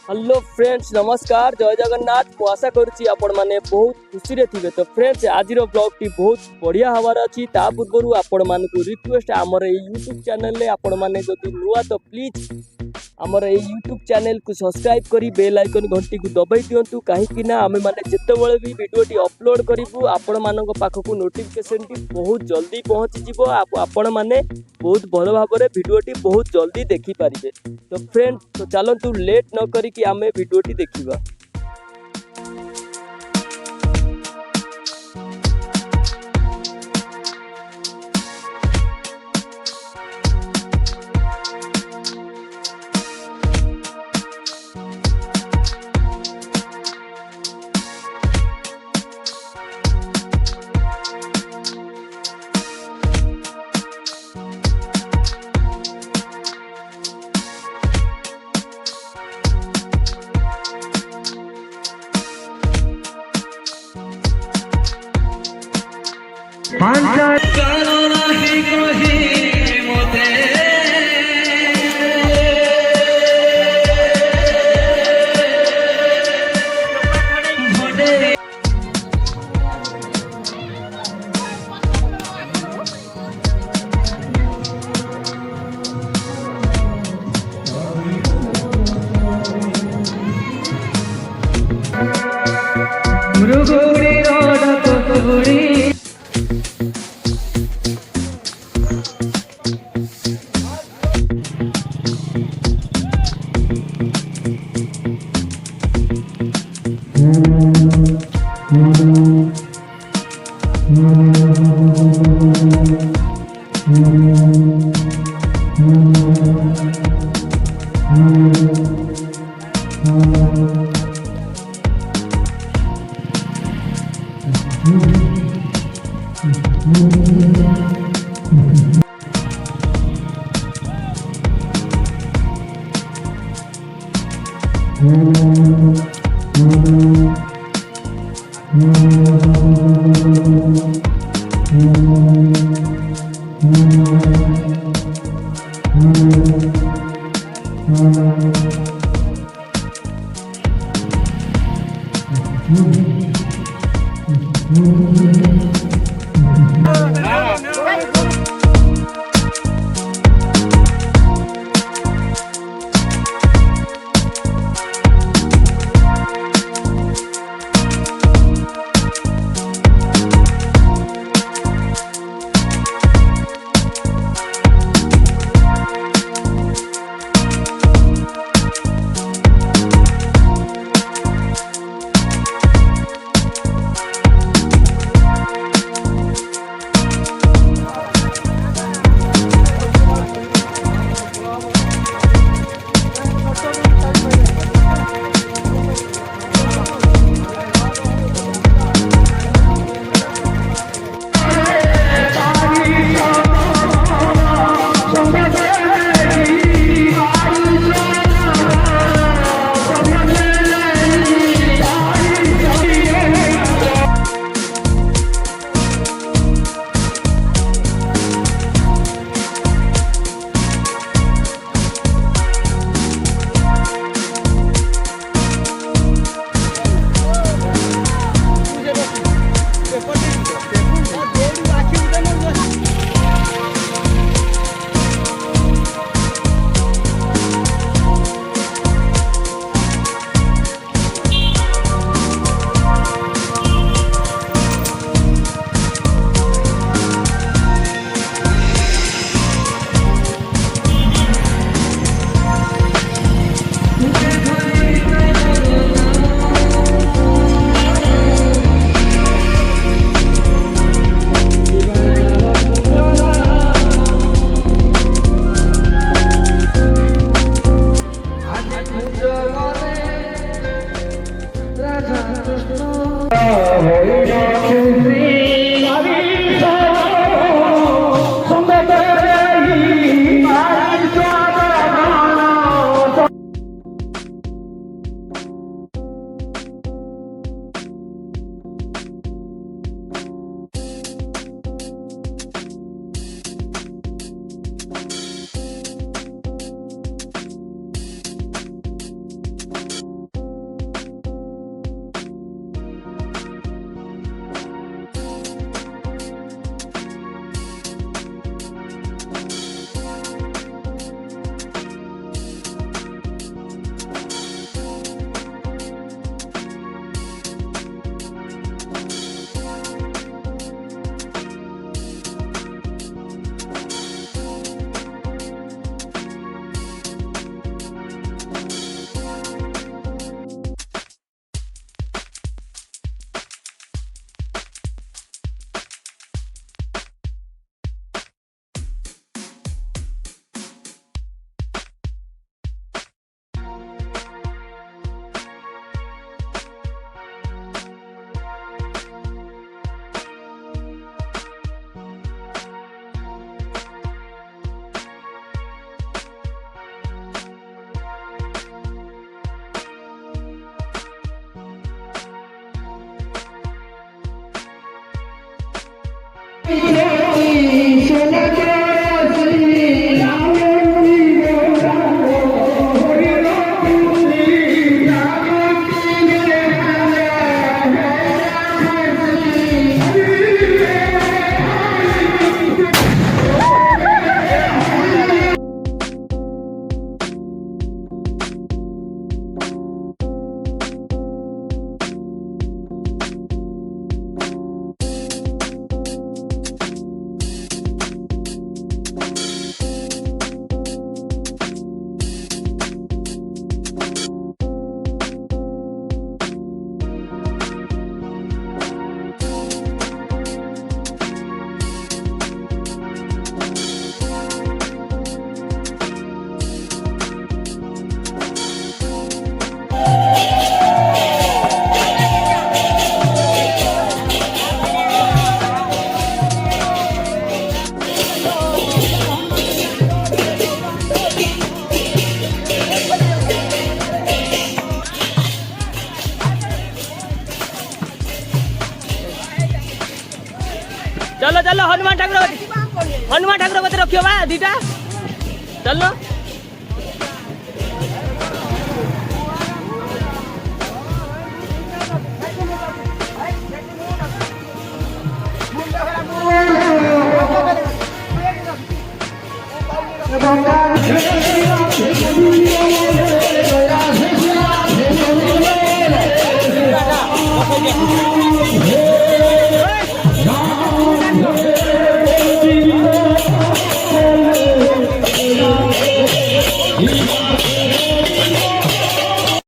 Hello friends नमस्कार जय जगन्नाथ मु आशा करुच्ची आपण मैंने बहुत खुशी रे थिबे। तो फ्रेंड्स आज ब्लॉग टी बहुत बढ़िया हवार अच्छी ता पूर्व आपण मानक रिक्वेस्ट आमर यूट्यूब चैनल रे आपण माने जदि नुआ तो प्लीज आमर यूट्यूब चैनल को सब्सक्राइब करी बेल आइकन घंटी को दबाई दिंतु कहीं आमे माने जितेबाला भी वीडियो टी अपलोड करूँ आपण मानक पाखक नोटिफिकेशन टी बहुत जल्दी पहुँची जीवो आपण माने बहुत भल भाव में वीडियो टी बहुत जल्दी देखी पारिबे। तो फ्रेंड तो चलतु लेट न करी आमे वीडियो टी देखिबा। रखियो बा दीटा चलो Thank you.